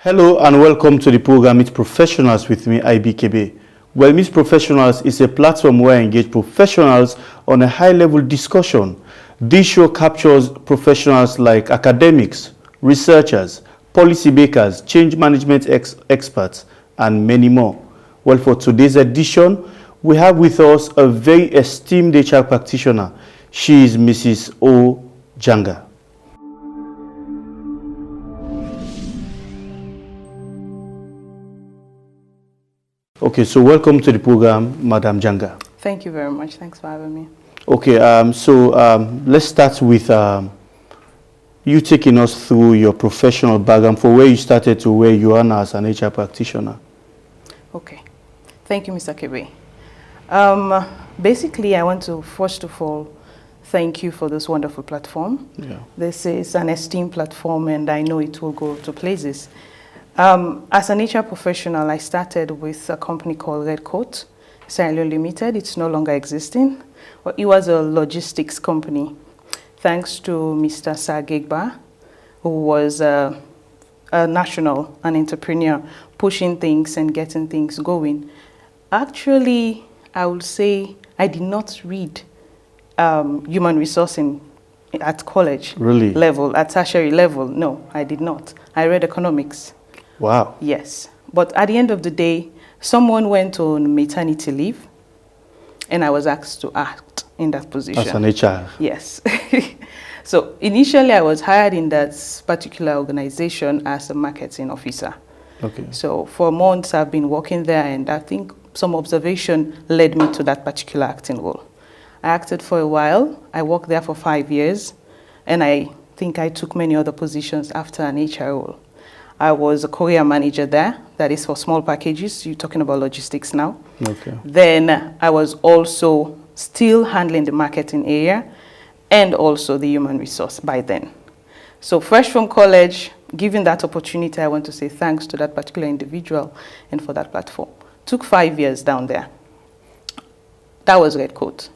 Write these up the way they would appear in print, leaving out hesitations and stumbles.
Hello and welcome to the program Meet Professionals with me, KEBE. Well, Meet Professionals is a platform where I engage professionals on a high-level discussion. This show captures professionals like academics, researchers, policy makers, change management experts, and many more. Well, for today's edition, we have with us a very esteemed HR practitioner. She is Mrs. O. Jangah. Okay, so welcome to the program, Madam Jangah. Thank you very much. Thanks for having me. Okay, let's start with you taking us through your professional background for where you started to where you are now as an HR practitioner. Okay. Thank you, Mr. KEBE. Basically, I want to first of all thank you for this wonderful platform. Yeah. This is an esteemed platform, and I know it will go to places. As an HR professional, I started with a company called Red Coat, Sierra Leone Limited. It's no longer existing. Well, it was a logistics company. Thanks to Mr. Sagegba, who was an entrepreneur, pushing things and getting things going. Actually, I would say I did not read human resourcing at college level, at tertiary level. No, I did not. I read economics. Wow. Yes. But at the end of the day, someone went on maternity leave, and I was asked to act in that position. As an HR? Yes. So initially, I was hired in that particular organization as a marketing officer. Okay. So for months, I've been working there, and I think some observation led me to that particular acting role. I acted for a while. I worked there for 5 years, and I think I took many other positions after an HR role. I was a courier manager there, that is for small packages. You're talking about logistics now. Okay. Then I was also still handling the marketing area and also the human resource by then. So fresh from college, given that opportunity, I want to say thanks to that particular individual and for that platform. Took 5 years down there. That was Red Coat.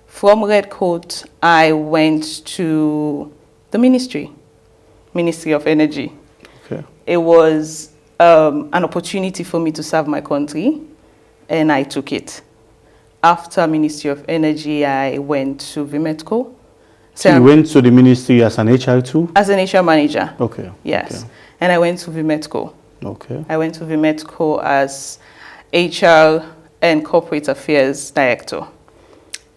From Red Coat, I went to the Ministry of Energy. Okay. It was an opportunity for me to serve my country, and I took it. After Ministry of Energy, I went to Vimetco. So you went to the ministry as an HR too? As an HR manager. Okay. Yes. Okay. And I went to Vimetco. Okay. I went to Vimetco as HR and Corporate Affairs Director.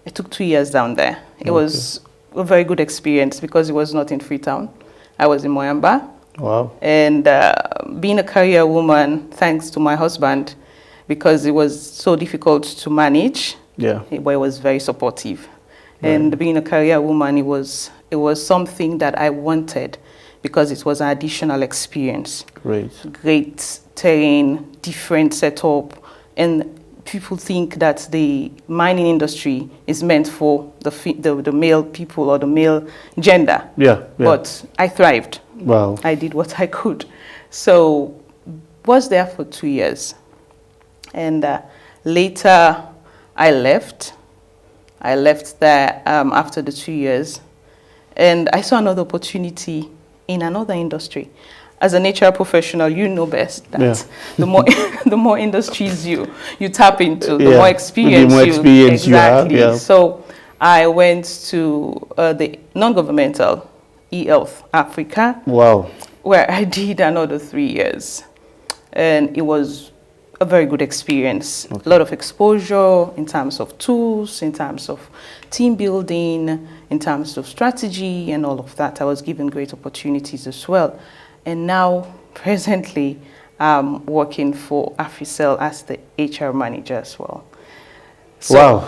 I took 2 years down there. It was a very good experience because it was not in Freetown. I was in Moyamba. Wow. And being a career woman, thanks to my husband, because it was so difficult to manage, but it was very supportive. Right. And being a career woman, it was something that I wanted because it was an additional experience. Great terrain, different setup, and people think that the mining industry is meant for the male people or the male gender. Yeah. But I thrived. Wow. I did what I could. So was there for 2 years. And later I left. I left there after the 2 years. And I saw another opportunity in another industry. As an HR professional, you know best that the more industries you tap into, the more experience you have. Yeah. So I went to the non-governmental eHealth Africa. Wow. Where I did another 3 years. And it was a very good experience. Okay. A lot of exposure in terms of tools, in terms of team building, in terms of strategy and all of that. I was given great opportunities as well. And now, presently, I'm working for Africell as the HR manager as well. So wow.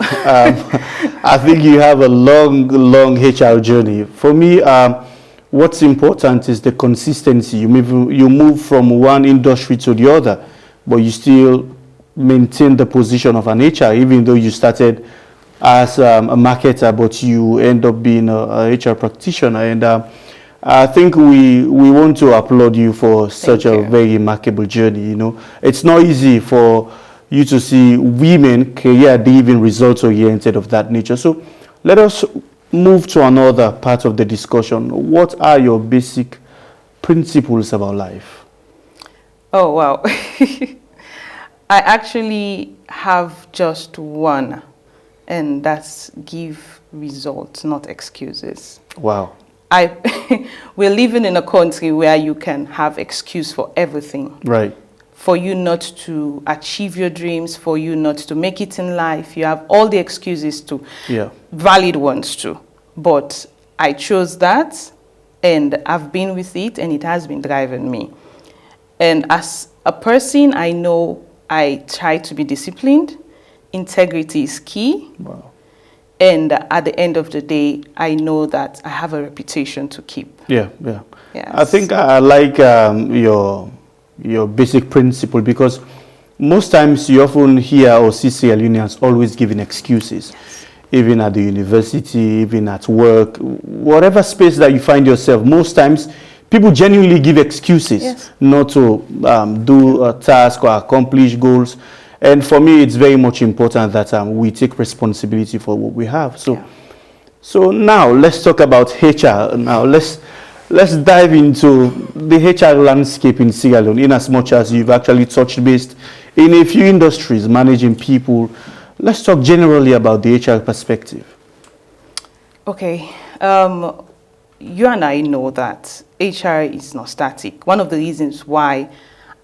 I think you have a long HR journey. For me, what's important is the consistency. You move from one industry to the other, but you still maintain the position of an HR, even though you started as a marketer, but you end up being a HR practitioner. And I think we want to applaud you for such a very remarkable journey. You know, it's not easy for you to see women career-driven, results-oriented of that nature. So let us move to another part of the discussion. What are your basic principles about life? Oh, wow. I actually have just one, and that's give results, not excuses. Wow. We're living in a country where you can have excuse for everything. Right. For you not to achieve your dreams, for you not to make it in life, you have all the excuses to, valid ones too. But I chose that, and I've been with it, and it has been driving me. And as a person, I know I try to be disciplined. Integrity is key. Wow. And at the end of the day, I know that I have a reputation to keep. Yeah. Yes. I think I like your basic principle, because most times you often hear or see Sierra Leoneans always giving excuses. Yes. Even at the university, even at work, whatever space that you find yourself, most times people genuinely give excuses not to do a task or accomplish goals. And for me, it's very much important that we take responsibility for what we have. So now let's talk about HR. Now let's dive into the HR landscape in Sierra Leone, in as much as you've actually touched base in a few industries managing people. Let's talk generally about the HR perspective. Okay. You and I know that HR is not static. One of the reasons why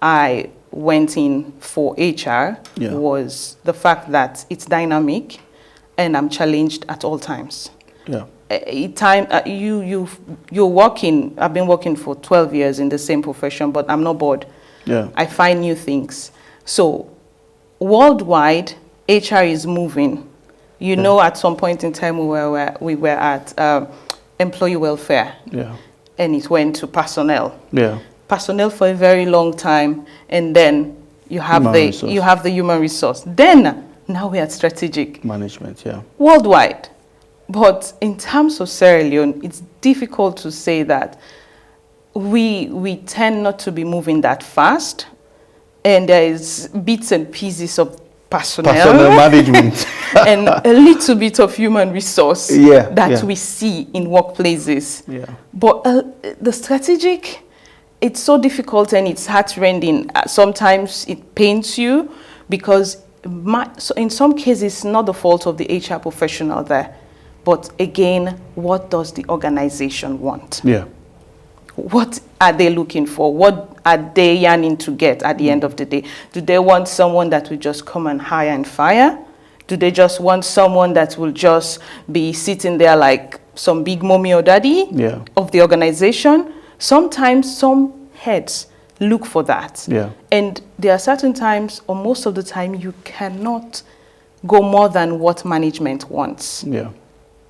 I went in for HR was the fact that it's dynamic and I'm challenged at all times. Yeah. You're working, I've been working for 12 years in the same profession, but I'm not bored. Yeah. I find new things. So worldwide, HR is moving. You know, at some point in time we were at employee welfare. Yeah. And it went to personnel. Yeah. Personnel for a very long time, and then you have the human resource. Then now we're at strategic management, worldwide. But in terms of Sierra Leone, it's difficult to say that we tend not to be moving that fast, and there is bits and pieces of personnel management and a little bit of human resource that we see in workplaces. But the strategic, it's so difficult and it's heart-rending. Sometimes it pains you because so in some cases, it's not the fault of the HR professional there. But again, what does the organization want? Yeah. What are they looking for? What are they yearning to get at the end of the day? Do they want someone that will just come and hire and fire? Do they just want someone that will just be sitting there like some big mommy or daddy of the organization? Sometimes some heads look for that. And there are certain times, or most of the time, you cannot go more than what management wants.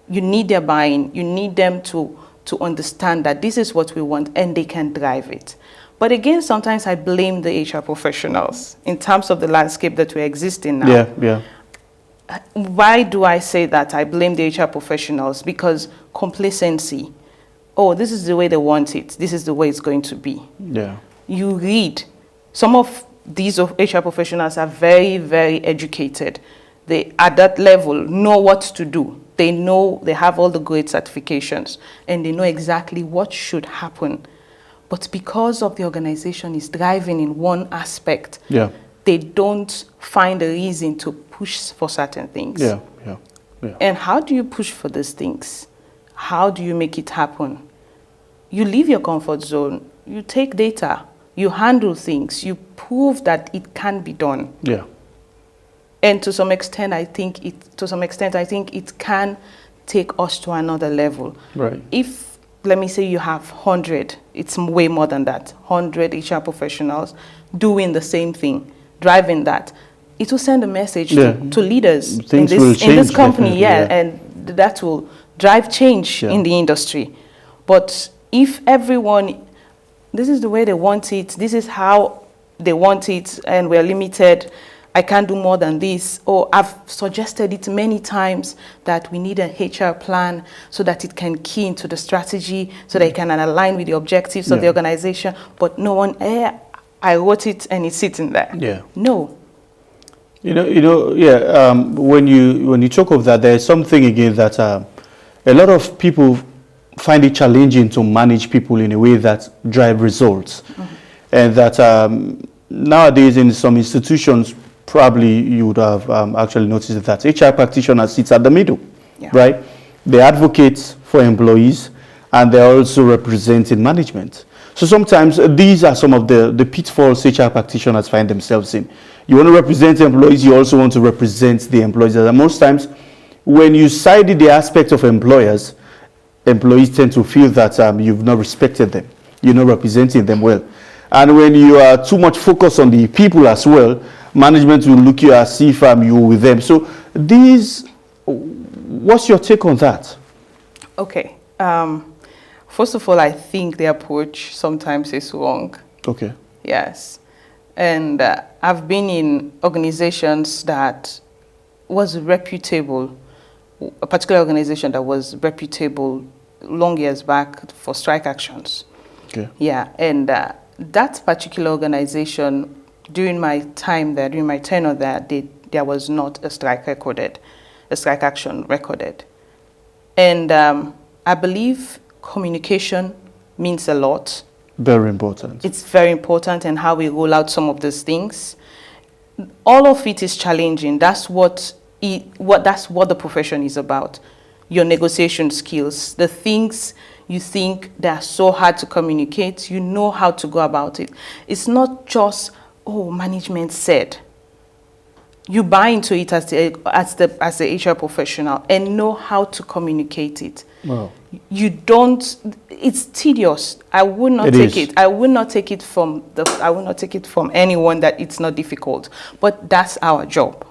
You need their buy-in. You need them to understand that this is what we want and they can drive it. But again, sometimes I blame the HR professionals in terms of the landscape that we exist in now. Why do I say that? I blame the HR professionals because complacency. Oh, this is the way they want it. This is the way it's going to be. You read. Some of these HR professionals are very, very educated. They, at that level, know what to do. They know, they have all the great certifications, and they know exactly what should happen. But because of the organization is driving in one aspect, they don't find a reason to push for certain things. And how do you push for these things? How do you make it happen? You leave your comfort zone. You take data. You handle things. You prove that it can be done. And to some extent, I think it can take us to another level. If, let me say, you have 100, it's way more than that, 100 HR professionals doing the same thing, driving that, it will send a message to leaders in this company, and that will drive change in the industry. But if everyone, this is the way they want it, this is how they want it, and we're limited, I can't do more than this, or I've suggested it many times that we need an HR plan so that it can key into the strategy, so that it can align with the objectives of the organization, but no one, I wrote it and it's sitting there. No. When you talk of that, there's something again that a lot of people find it challenging to manage people in a way that drive results. and that nowadays in some institutions, probably you would have actually noticed that HR practitioner sits at the middle, Yeah. right? They advocate for employees, and they're also representing management. So sometimes these are some of the pitfalls HR practitioners find themselves in. You want to represent employees, you also want to represent the employees. And most times, when you side the aspect of employers, employees tend to feel that you've not respected them, you're not representing them well. And when you are too much focused on the people as well, management will look you as if you're with them. So these, what's your take on that? Okay. First of all, I think the approach sometimes is wrong. Okay. Yes. And I've been in organizations that was reputable, a particular organization that was reputable long years back for strike actions. Okay. Yeah, and that particular organization, during my time there, during my tenure there, there was not a strike action recorded. And I believe communication means a lot. Very important. It's very important, and how we roll out some of these things. All of it is challenging. That's what the profession is about. Your negotiation skills, the things you think that are so hard to communicate, you know how to go about it. It's not just, oh, management said. You buy into it as the HR professional and know how to communicate it. Wow. You don't. It's tedious. I would not take it. I would not take it from anyone that it's not difficult. But that's our job.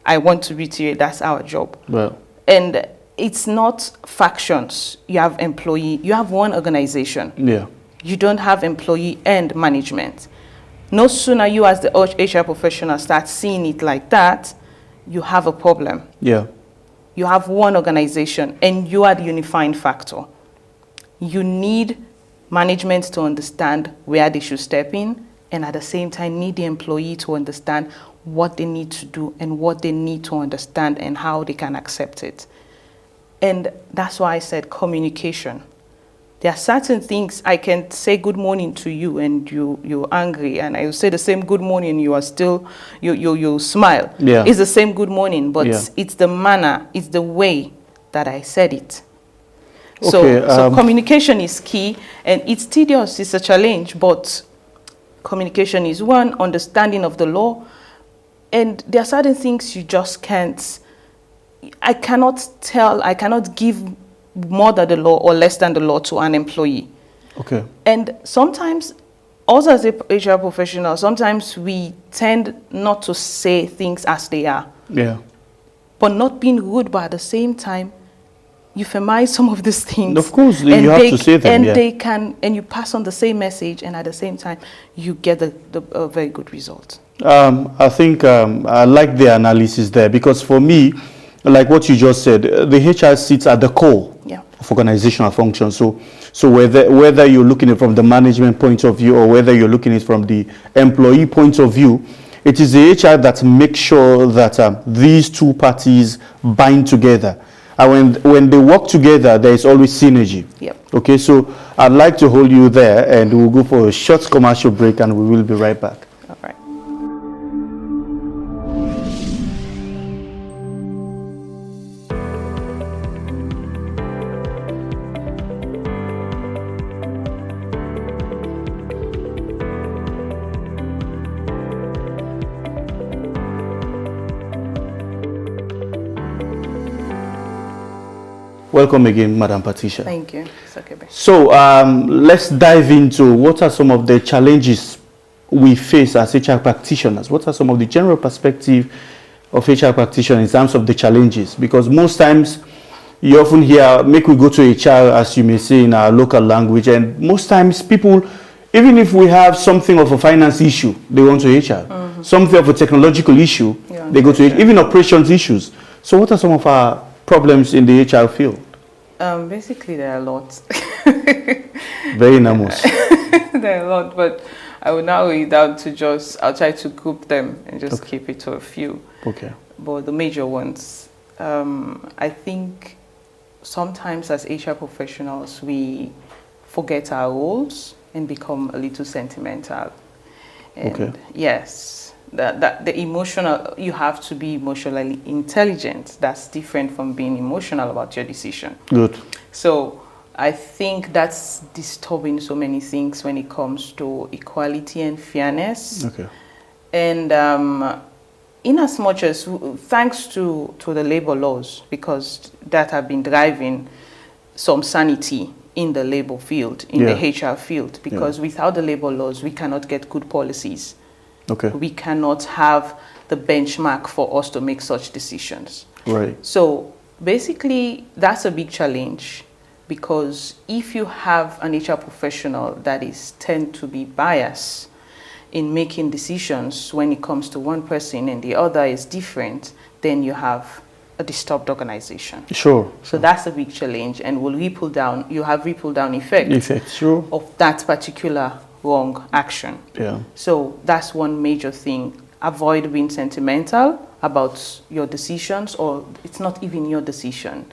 I want to reiterate, that's our job. Well. And it's not factions. You have employee. You have one organization. Yeah. You don't have employee and management. No sooner you as the HR professional start seeing it like that, you have a problem. Yeah. You have one organization and you are the unifying factor. You need management to understand where they should step in, and at the same time need the employee to understand what they need to do and what they need to understand and how they can accept it. And that's why I said communication. There are certain things I can say good morning to you and you're angry, and I will say the same good morning and you are still, you smile. Yeah. It's the same good morning, but yeah. it's the manner, it's the way that I said it. Okay, So communication is key, and it's tedious, it's a challenge, but communication is one, understanding of the law, and there are certain things you just can't, I cannot give more than the law or less than the law to an employee. Okay. And sometimes, also as a HR professional, sometimes we tend not to say things as they are. Yeah. But not being rude, but at the same time, euphemize some of these things. Of course, you have to say them. And yeah. they can, and you pass on the same message, and at the same time, you get a very good result. I think I like the analysis there, because for me, like what you just said, the HR sits at the core Yeah. of organizational function. So whether you're looking at it from the management point of view or whether you're looking at it from the employee point of view, it is the HR that makes sure that these two parties bind together. And when they work together, there is always synergy. Yep. Okay, so I'd like to hold you there, and we'll go for a short commercial break, and we will be right back. All right. Welcome again, Madam Patricia. Thank you. It's okay. So let's dive into what are some of the challenges we face as HR practitioners. What are some of the general perspective of HR practitioners in terms of the challenges? Because most times you often hear, make we go to HR, as you may say in our local language, and most times people, even if we have something of a finance issue, they want to HR. Mm-hmm. Something of a technological issue, they go to HR. Even operations issues. So what are some of our problems in the HR field? Basically, there are a lot. Very enormous. There are a lot, but I will now read down to I'll try to group them and just keep it to a few. Okay. But the major ones, I think sometimes as HR professionals, we forget our roles. and become a little sentimental. And Okay. yes, the emotional, you have to be emotionally intelligent. That's different from being emotional about your decision. Good. So I think that's disturbing so many things when it comes to equality and fairness. Okay. And in as much as, thanks to the labor laws, because that have been driving some sanity in the labor field, in the HR field, because without the labor laws, we cannot get good policies. Okay. We cannot have the benchmark for us to make such decisions. Right. So basically, that's a big challenge, because if you have an HR professional that tend to be biased in making decisions when it comes to one person and the other is different, then you have a disturbed organization. Sure. So that's a big challenge, and will ripple down. You have ripple down effect Sure. of that particular wrong action. Yeah. So that's one major thing. Avoid being sentimental about your decisions, or it's not even your decision.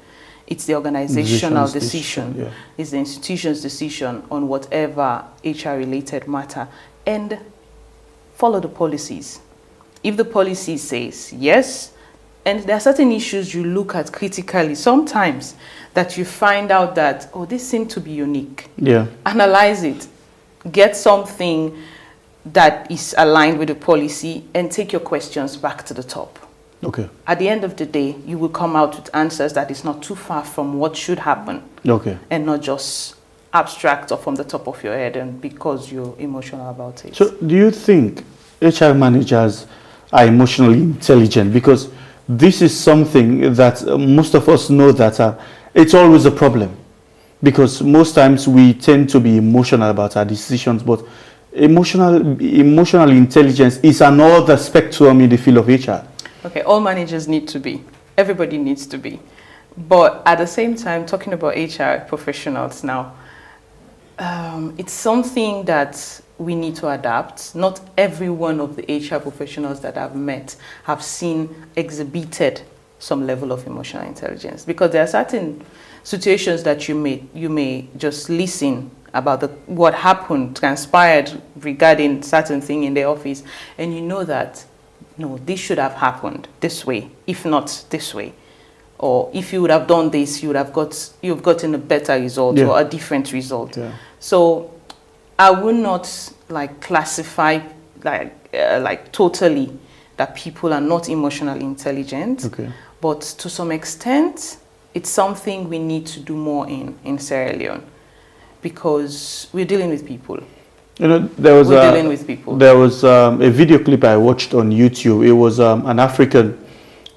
It's the organizational decision. Yeah. It's the institution's decision on whatever HR-related matter. And follow the policies. If the policy says yes, and there are certain issues you look at critically sometimes that you find out that, oh, this seems to be unique. Yeah. Analyze it. Get something that is aligned with the policy and take your questions back to the top. Okay. At the end of the day, you will come out with answers that is not too far from what should happen. Okay. And not just abstract or from the top of your head and because you're emotional about it. So do you think HR managers are emotionally intelligent? Because this is something that most of us know that it's always a problem. Because most times we tend to be emotional about our decisions, but emotional intelligence is another spectrum in the field of HR. Okay, all managers need to be. Everybody needs to be. But at the same time, talking about HR professionals now, it's something that we need to adapt. Not every one of the HR professionals that I've met have exhibited some level of emotional intelligence, because there are certain situations that you may just listen about what happened, transpired regarding certain thing in the office, and you know that, no, this should have happened this way, if not this way. Or if you would have done this, you've gotten a better result or a different result. Yeah. So I would not classify totally that people are not emotionally intelligent. Okay. But to some extent, it's something we need to do more in Sierra Leone, because we're dealing with people. You know, there was a video clip I watched on YouTube. It was an African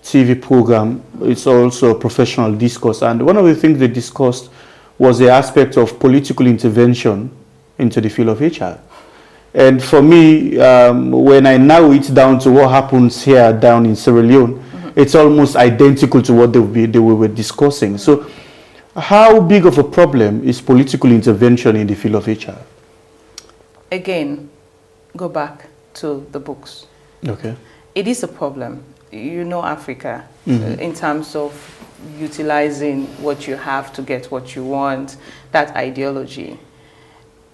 TV program. It's also a professional discourse, and one of the things they discussed was the aspect of political intervention into the field of HR. And for me, when I narrow it down to what happens here down in Sierra Leone, it's almost identical to what they were discussing. So how big of a problem is political intervention in the field of HR? Again, go back to the books. Okay. It is a problem. You know Africa, in terms of utilizing what you have to get what you want, that ideology.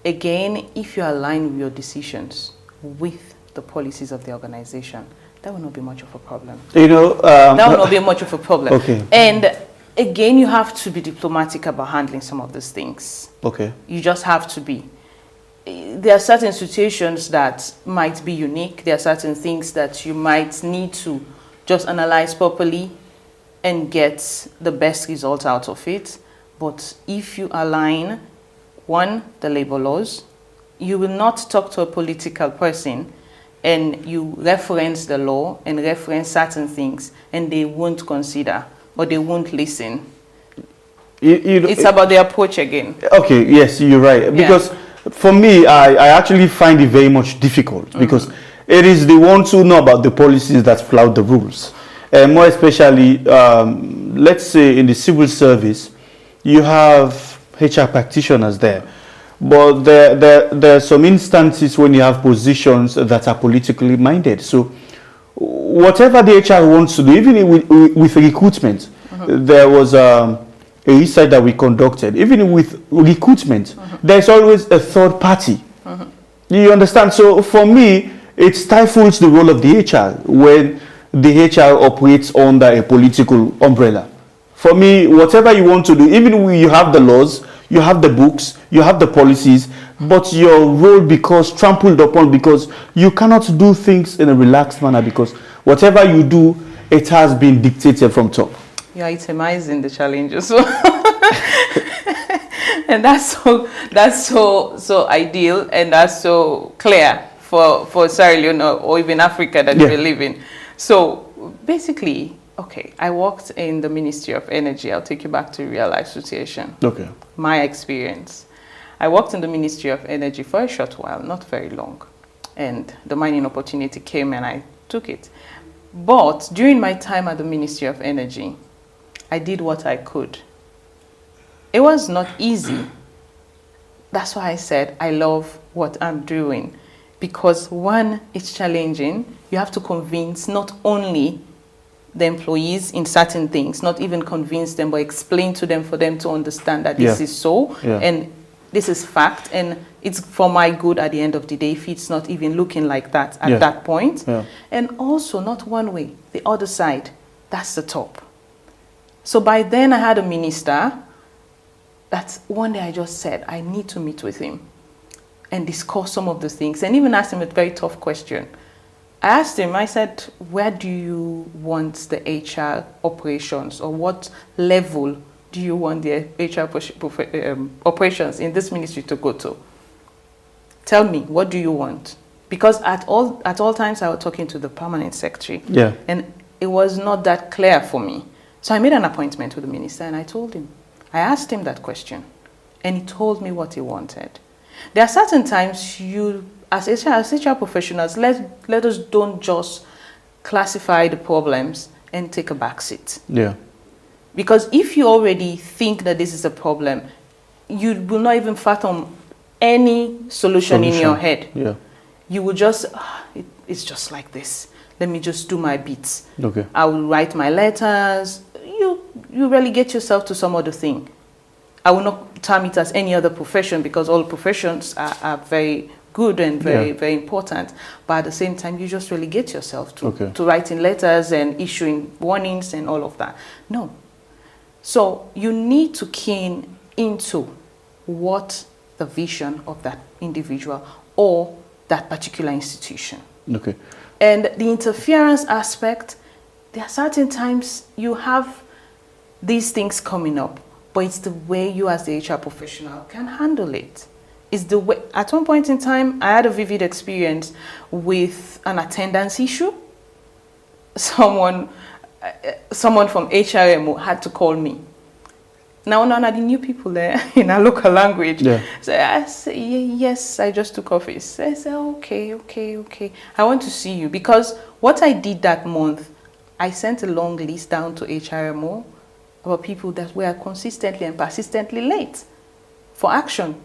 Again, if you align with your decisions with the policies of the organization, that will not be much of a problem. You know, that will not be much of a problem. Okay. And again, you have to be diplomatic about handling some of these things. Okay. You just have to be. There are certain situations that might be unique. There are certain things that you might need to just analyze properly and get the best result out of it. But if you align, one, the labor laws, you will not talk to a political person and you reference the law and reference certain things and they won't consider or they won't listen. It's about the approach again. Okay, yes, you're right. Because for me, I actually find it very much difficult because it is the ones who know about the policies that flout the rules. And more especially, let's say in the civil service, you have HR practitioners there. But there are some instances when you have positions that are politically minded. So whatever the HR wants to do, even with recruitment, there was a research that we conducted, even with recruitment, there's always a third party. You understand? So for me, it stifles the role of the HR when the HR operates under a political umbrella. For me, whatever you want to do, even when you have the laws, you have the books, you have the policies, but your role becomes trampled upon because you cannot do things in a relaxed manner because whatever you do, it has been dictated from top. Yeah, itemizing the challenges. And that's so ideal, and that's so clear for Sierra Leone or even Africa that we live in. So basically, okay, I worked in the Ministry of Energy. I'll take you back to real life situation. Okay. My experience. I worked in the Ministry of Energy for a short while, not very long. And the mining opportunity came and I took it. But during my time at the Ministry of Energy, I did what I could. It was not easy. That's why I said I love what I'm doing. Because one, it's challenging. You have to convince not only the employees in certain things, not even convince them, but explain to them for them to understand that this is so, and this is fact, and it's for my good at the end of the day if it's not even looking like that at that point. And also not one way, the other side, that's the top. So by then I had a minister that one day I just said, I need to meet with him and discuss some of the things, and even asked him a very tough question. I asked him, I said, where do you want the HR operations, or what level do you want the HR operations in this ministry to go to? Tell me, what do you want? Because at all times I was talking to the permanent secretary, and it was not that clear for me. So I made an appointment with the minister and I told him, I asked him that question, and he told me what he wanted. There are certain times as HR professionals, let us don't just classify the problems and take a back seat. Because if you already think that this is a problem, you will not even fathom any solution in your head. You will just, it's just like this. Let me just do my bits. I will write my letters. You relegate yourself to some other thing. I will not term it as any other profession because all professions are very good and very important. But at the same time, you just relegate yourself to writing letters and issuing warnings and all of that. No. So you need to key into what the vision of that individual or that particular institution. And the interference aspect, there are certain times you have these things coming up, but it's the way you as the HR professional can handle it. It's the way. At one point in time, I had a vivid experience with an attendance issue. Someone from HRMO had to call me. Now, none of the new people there in our local language. So I said, yes, I just took office. I said, okay. I want to see you. Because what I did that month, I sent a long list down to HRMO about people that were consistently and persistently late for action.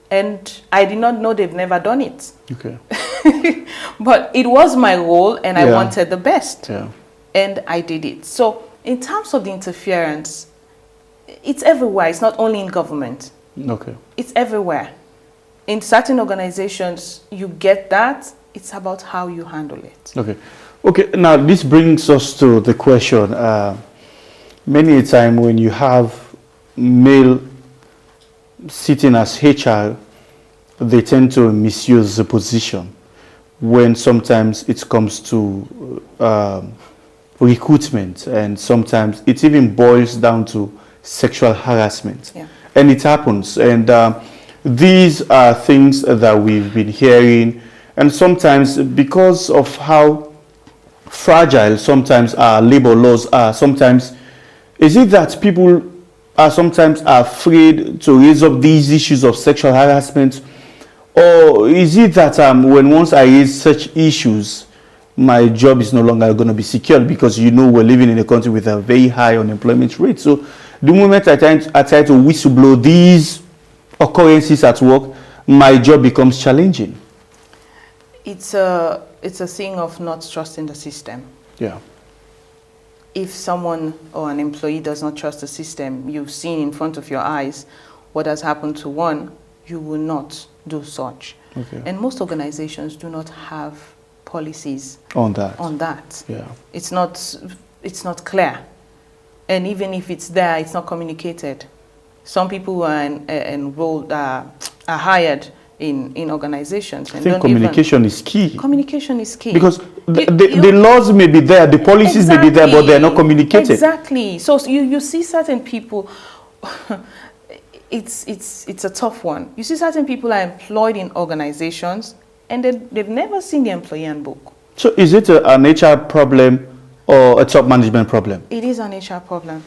And I did not know they've never done it. But it was my role and I wanted the best. And I did it. So in terms of the interference, it's everywhere. It's not only in government. It's everywhere. In certain organizations, you get that. It's about how you handle it. Okay. Now, this brings us to the question. Many a time when you have male sitting as HR, they tend to misuse the position when sometimes it comes to recruitment, and sometimes it even boils down to sexual harassment. And it happens. And these are things that we've been hearing, and sometimes because of how fragile sometimes our labor laws are, sometimes is it that people are sometimes afraid to raise up these issues of sexual harassment, or is it that when once I raise such issues, my job is no longer going to be secured because we're living in a country with a very high unemployment rate? So the moment I try to whistleblow these occurrences at work, my job becomes challenging. It's a thing of not trusting the system. if someone or an employee does not trust the system, you've seen in front of your eyes what has happened to one, you will not do such. Okay. And most organizations do not have policies On that. on that. Yeah. It's not clear. And even if it's there, it's not communicated. Some people who are enrolled are hired in organizations. I think communication is key. Communication is key. Because the laws may be there, the policies may be there, but they're not communicated. Exactly. So you see certain people, it's a tough one. You see certain people are employed in organizations and they've never seen the employee handbook. So is it an HR problem or a top management problem? It is an HR problem.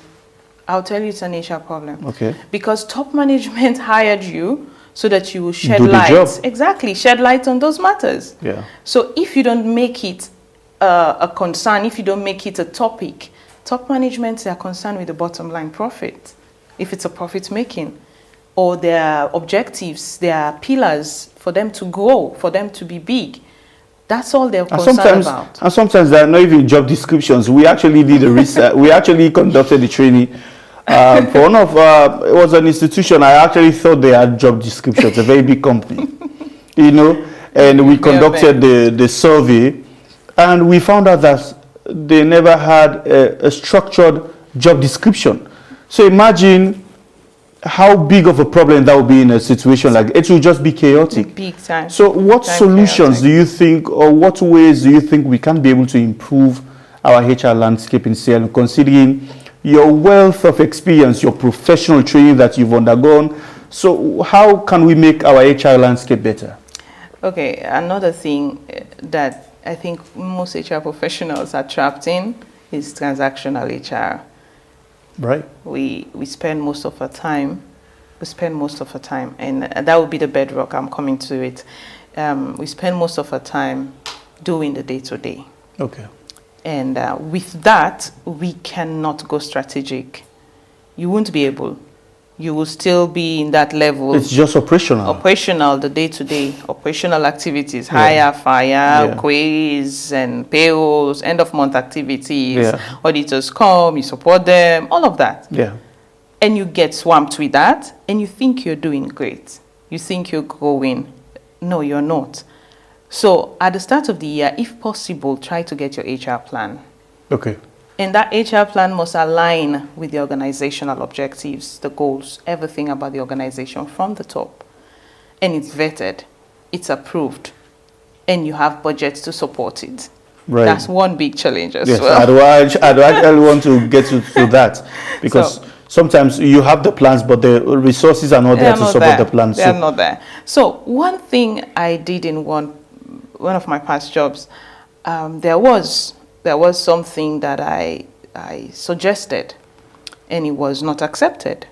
I'll tell you it's an HR problem. Okay. Because top management hired you so that you will shed Do the light. job. Exactly, shed light on those matters. Yeah. So if you don't make it a concern, if you don't make it a topic, top management are concerned with the bottom line profit. If it's a profit making, or their objectives, their pillars for them to grow, for them to be big. That's all they're concerned about. And sometimes there are not even job descriptions. We actually did a research. We actually conducted the training. For one of, it was an institution, I actually thought they had job descriptions, a very big company, you know, and we conducted the survey, and we found out that they never had a structured job description. So imagine how big of a problem that would be in a situation like it will just be chaotic. Big time. So what solutions do you think, or what ways do you think we can be able to improve our HR landscape in Sierra Leone, considering your wealth of experience, your professional training that you've undergone? So how can we make our HR landscape better? Okay, another thing that I think most HR professionals are trapped in is transactional HR. Right. We spend most of our time, and that would be the bedrock. I'm coming to it. We spend most of our time doing the day-to-day. Okay. And with that, we cannot go strategic. You won't be able. You will still be in that level. It's just operational. Operational, the day-to-day operational activities, hire, fire, queries and payrolls, end-of-month activities, auditors come, you support them, all of that. Yeah. And you get swamped with that, and you think you're doing great. You think you're growing. No, you're not. So at the start of the year, if possible, try to get your HR plan. Okay. And that HR plan must align with the organizational objectives, the goals, everything about the organization from the top. And it's vetted, it's approved, and you have budgets to support it. Right. That's one big challenge as yes, well. I'd actually want to get to that, because sometimes you have the plans, but the resources are not there to support the plans. They're not there. So one thing I did in one of my past jobs, there was something that I suggested, and it was not accepted.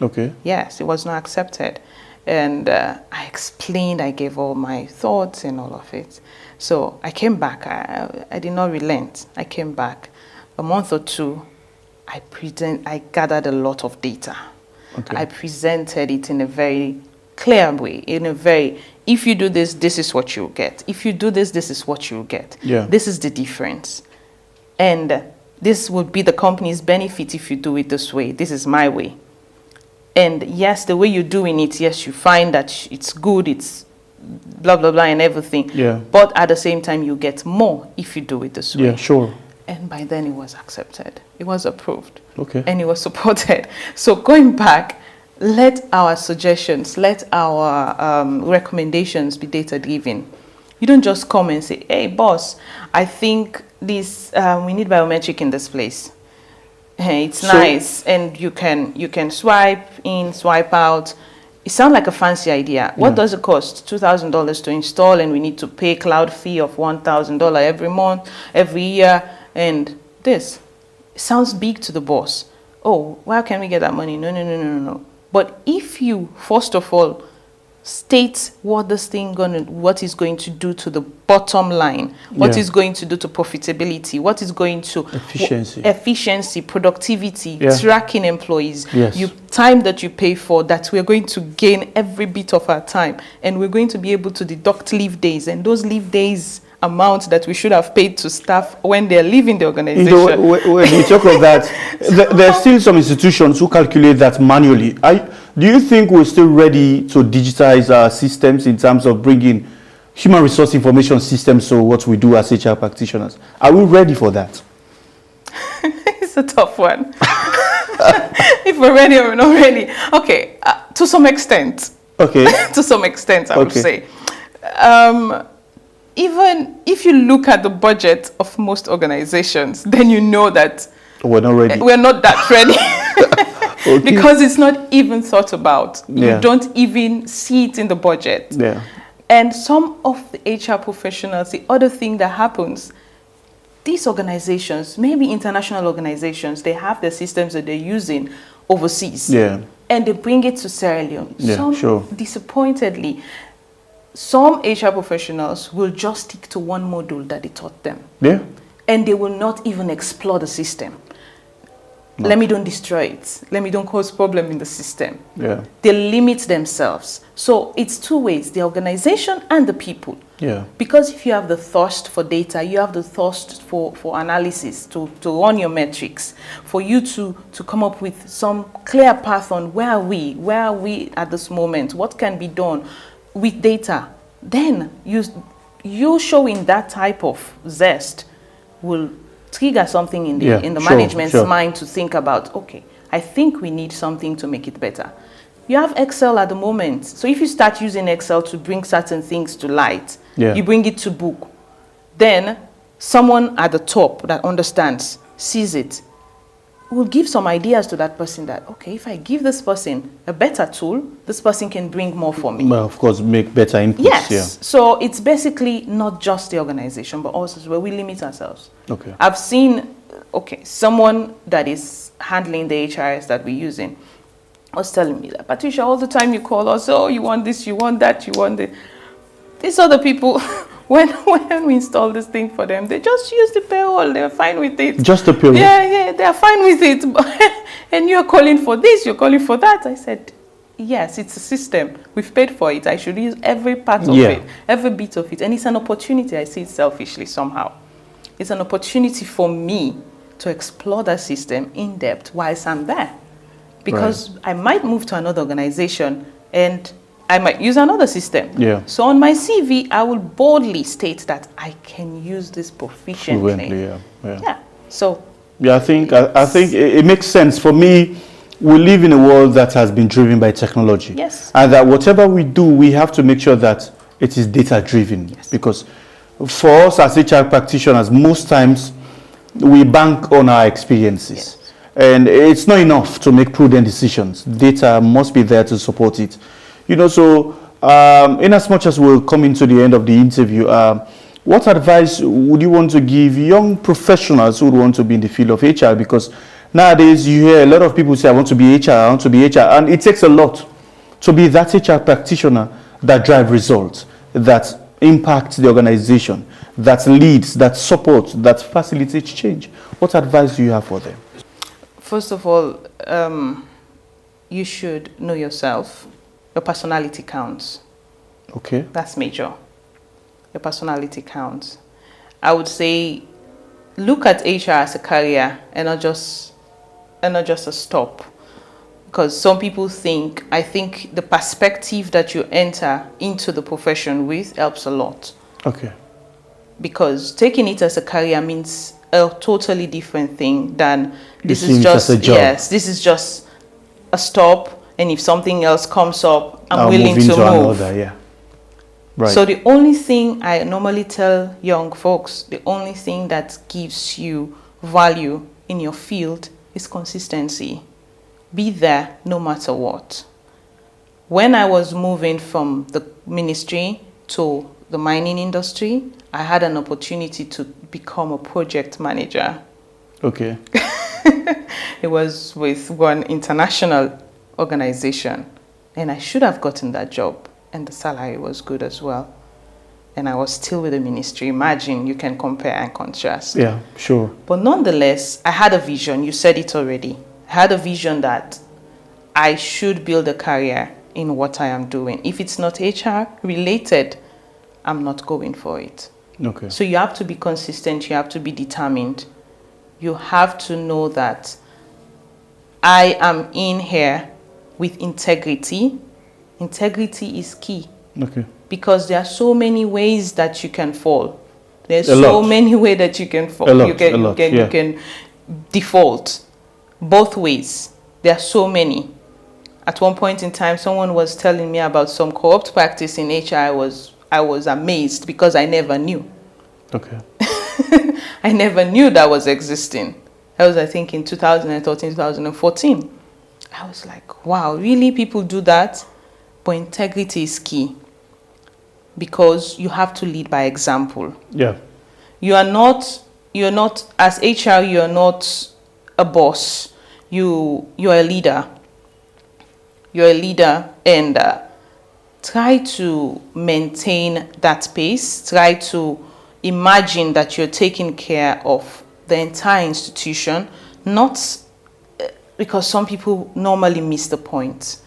Okay. Yes, it was not accepted. And I explained, I gave all my thoughts and all of it. So I came back. I did not relent. I came back. A month or two, I gathered a lot of data. Okay. I presented it in a very clear way, if you do this, this is what you'll get. If you do this, this is what you'll get. Yeah. This is the difference. And this would be the company's benefit if you do it this way. This is my way. And yes, the way you're doing it, yes, you find that it's good, it's blah, blah, blah, and everything. Yeah. But at the same time, you get more if you do it this way. Yeah, sure. And by then, it was accepted. It was approved. Okay. And it was supported. So going back, let our suggestions, let our recommendations be data-driven. You don't just come and say, hey, boss, I think this we need biometric in this place. Hey, it's nice, and you can swipe in, swipe out. It sounds like a fancy idea. What does it cost? $2,000 to install, and we need to pay cloud fee of $1,000 every month, every year, and this. It sounds big to the boss. Oh, where can we get that money? No. But if you, first of all, state what this thing what is going to do to the bottom line, what is going to do to profitability, what is going to efficiency, productivity, tracking employees, time that you pay for, that we're going to gain every bit of our time, and we're going to be able to deduct leave days, and those leave days amount that we should have paid to staff when they're leaving the organization. You know, when you talk of that, there are still some institutions who calculate that manually. Do you think we're still ready to digitize our systems in terms of bringing human resource information systems to what we do as HR practitioners? Are we ready for that? It's a tough one. If we're ready or we're not ready. Okay, to some extent. Okay. To some extent, I would say. Even if you look at the budget of most organizations, then you know that we're not ready. We're not that ready. Okay. Because it's not even thought about. Yeah. You don't even see it in the budget. Yeah. And some of the HR professionals, the other thing that happens, these organizations, maybe international organizations, they have the systems that they're using overseas. Yeah. And they bring it to Sierra Leone. Yeah, Disappointedly, some HR professionals will just stick to one module that they taught them. Yeah. And they will not even explore the system. No. Let me don't destroy it. Let me don't cause problem in the system. Yeah. They limit themselves. So it's two ways, the organization and the people. Yeah. Because if you have the thirst for data, you have the thirst for analysis, to run your metrics, for you to come up with some clear path on where are we at this moment, what can be done with data, then you showing that type of zest will trigger something in the management's mind to think about, okay, I think we need something to make it better. You have Excel at the moment. So if you start using Excel to bring certain things to light, you bring it to book, then someone at the top that understands, sees it, will give some ideas to that person that, okay, if I give this person a better tool, this person can bring more for me. Well, of course, make better inputs. Yes. Yeah. So it's basically not just the organization, but also where we limit ourselves. Okay. I've seen, someone that is handling the HRS that we're using was telling me that, Patricia, all the time you call us, oh, you want this, you want that, you want this. These other people, when we install this thing for them, they just use the payroll. They're fine with it. Just the payroll? Yeah, they're fine with it. And you're calling for this, you're calling for that. I said, yes, it's a system. We've paid for it. I should use every part of it, every bit of it. And it's an opportunity. I see it selfishly somehow. It's an opportunity for me to explore that system in depth whilst I'm there. Because I might move to another organization and I might use another system. Yeah. So on my CV, I will boldly state that I can use this proficiently. Yeah. So. Yeah, I think it makes sense. For me, we live in a world that has been driven by technology. Yes. And that whatever we do, we have to make sure that it is data driven. Yes. Because for us as HR practitioners, most times we bank on our experiences. Yes. And it's not enough to make prudent decisions. Data must be there to support it. So in as much as we're coming to the end of the interview, what advice would you want to give young professionals who want to be in the field of HR? Because nowadays you hear a lot of people say, I want to be HR, I want to be HR. And it takes a lot to be that HR practitioner that drive results, that impact the organization, that leads, that supports, that facilitates change. What advice do you have for them? First of all, you should know yourself. Your personality counts. Okay. That's major. Your personality counts. I would say look at HR as a career and not just a stop. Because some people I think the perspective that you enter into the profession with helps a lot. Okay. Because taking it as a career means a totally different thing than this is just a stop. And if something else comes up, I'm willing to move. Another, Right. So the only thing I normally tell young folks, the only thing that gives you value in your field is consistency. Be there no matter what. When I was moving from the ministry to the mining industry, I had an opportunity to become a project manager. Okay. It was with one international organization, and I should have gotten that job, and the salary was good as well, and I was still with the ministry. Imagine, you can compare and contrast. Yeah, sure. But nonetheless, I had a vision. You said it already. I had a vision that I should build a career in what I am doing. If it's not HR related, I'm not going for it. Okay. So you have to be consistent, you have to be determined. You have to know that I am in here with integrity. Integrity is key. Okay. Because there are so many ways that you can fall. There's A so lot. many ways that you can fall. A lot, you can default both ways. There are so many. At one point in time, someone was telling me about some corrupt practice in HR. I was amazed because I never knew. Okay. I never knew that was existing. That was, I think, in 2013, 2014. I was like, wow, really? People do that? But integrity is key. Because you have to lead by example. Yeah. You're not, as HR, you're not a boss. You're a leader. You're a leader, and try to maintain that pace. Try to imagine that you're taking care of the entire institution, not because some people normally miss the point.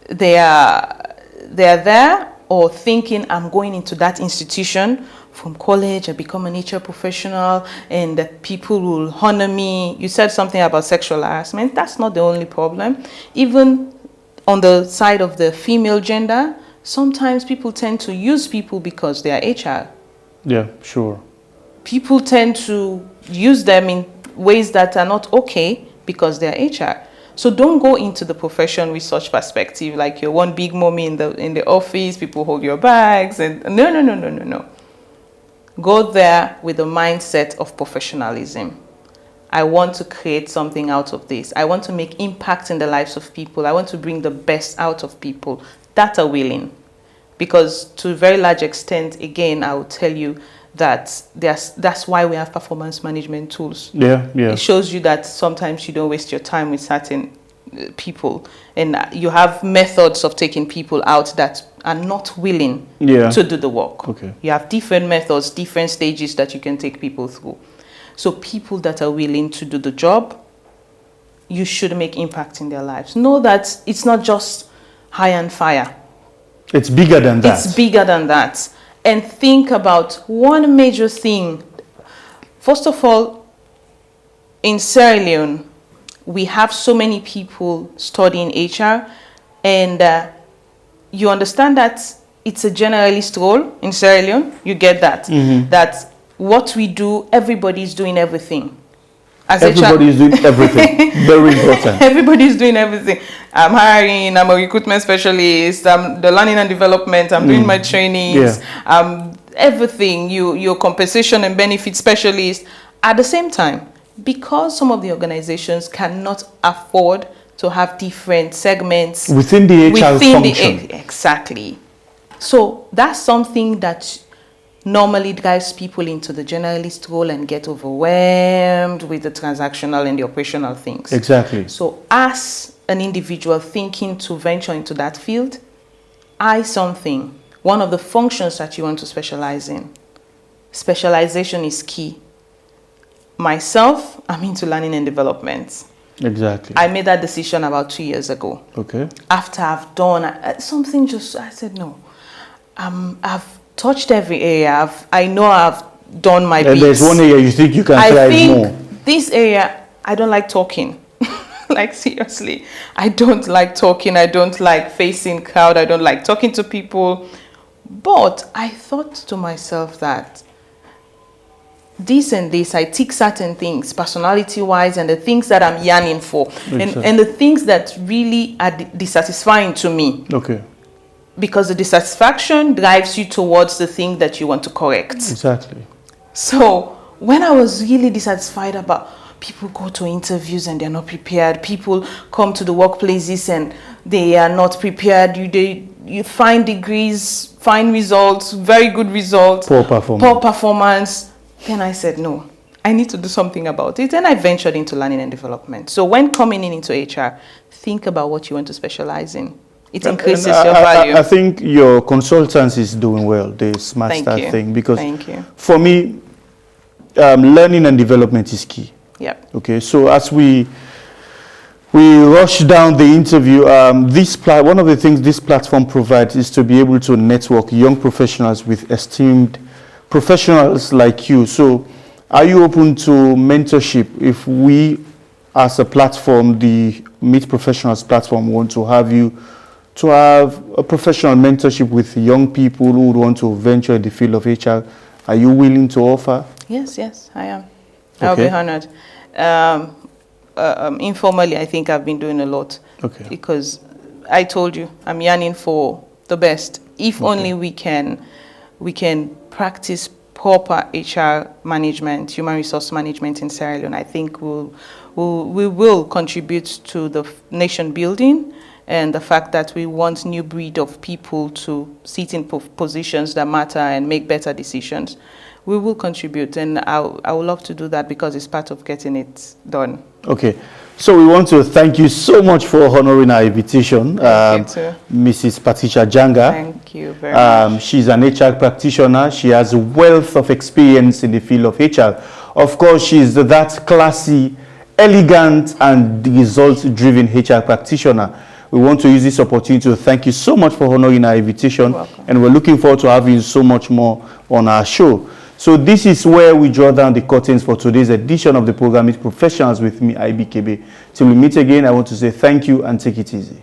They are there or thinking, I'm going into that institution from college, I become an HR professional, and that people will honor me. You said something about sexual harassment. That's not the only problem. Even on the side of the female gender, sometimes people tend to use people because they are HR. Yeah, sure. People tend to use them in ways that are not okay because they are HR. So don't go into the profession with such perspective, like you're one big mommy in the office, people hold your bags, and no. Go there with the mindset of professionalism. I want to create something out of this. I want to make impact in the lives of people. I want to bring the best out of people that are willing. Because to a very large extent, again, I will tell you that that's why we have performance management tools. Yeah. It shows you that sometimes you don't waste your time with certain people, and you have methods of taking people out that are not willing to do the work. Okay. You have different methods, different stages that you can take people through. So people that are willing to do the job, you should make impact in their lives. Know that it's not just hire and fire. It's bigger than that. It's bigger than that. And think about one major thing. First of all, in Sierra Leone, we have so many people studying HR, and you understand that it's a generalist role in Sierra Leone. You get that. Mm-hmm. That what we do, everybody's doing everything. Everybody is doing everything. Very important. Everybody is doing everything. I'm hiring, I'm a recruitment specialist, I'm the learning and development, I'm doing my trainings, everything, your compensation and benefit specialist. At the same time, because some of the organizations cannot afford to have different segments within the HR function. Exactly. So that's something that normally drives people into the generalist role and get overwhelmed with the transactional and the operational things. Exactly. So as an individual thinking to venture into that field, one of the functions that you want to specialize in. Specialization is key. Myself, I'm into learning and development. Exactly. I made that decision about 2 years ago. Okay. After I've done something, I said, no, I've touched every area. I know I've done my bit. And there's one area you think you can thrive more. This area, I don't like talking. Like, seriously, I don't like talking. I don't like facing crowd. I don't like talking to people. But I thought to myself that this and this, I tick certain things, personality-wise, and the things that I'm yearning for, exactly. and the things that really are dissatisfying to me. Okay. Because the dissatisfaction drives you towards the thing that you want to correct. Exactly. So when I was really dissatisfied about people go to interviews and they're not prepared, people come to the workplaces and they are not prepared, you find degrees, find results, very good results, poor performance. Then I said, no, I need to do something about it. And I ventured into learning and development. So when coming into HR, think about what you want to specialize in. It increases your value. I think your consultancy is doing well, the Smart Start thing, because for me, learning and development is key. Yep. Okay, so as we rush down the interview, one of the things this platform provides is to be able to network young professionals with esteemed professionals like you. So are you open to mentorship if we, as a platform, the Meet Professionals platform, want to have you to have a professional mentorship with young people who would want to venture in the field of HR? Are you willing to offer? Yes, I am. Okay. I'll be honored. Informally, I think I've been doing a lot. Okay. Because I told you, I'm yearning for the best. If only we can practice proper HR management, human resource management in Sierra Leone, I think we will contribute to the nation building and the fact that we want new breed of people to sit in positions that matter and make better decisions. We will contribute, and I would love to do that because it's part of getting it done. Okay. So we want to thank you so much for honoring our invitation, Thank you too. Mrs. Patricia Jangah. Thank you very much. She's an HR practitioner. She has a wealth of experience in the field of HR. Of course, she's that classy, elegant, and results-driven HR practitioner. We want to use this opportunity to thank you so much for honoring our invitation. You're welcome. And we're looking forward to having you so much more on our show. So this is where we draw down the curtains for today's edition of the program, Meet Professionals with me, KEBE. Till we meet again, I want to say thank you and take it easy.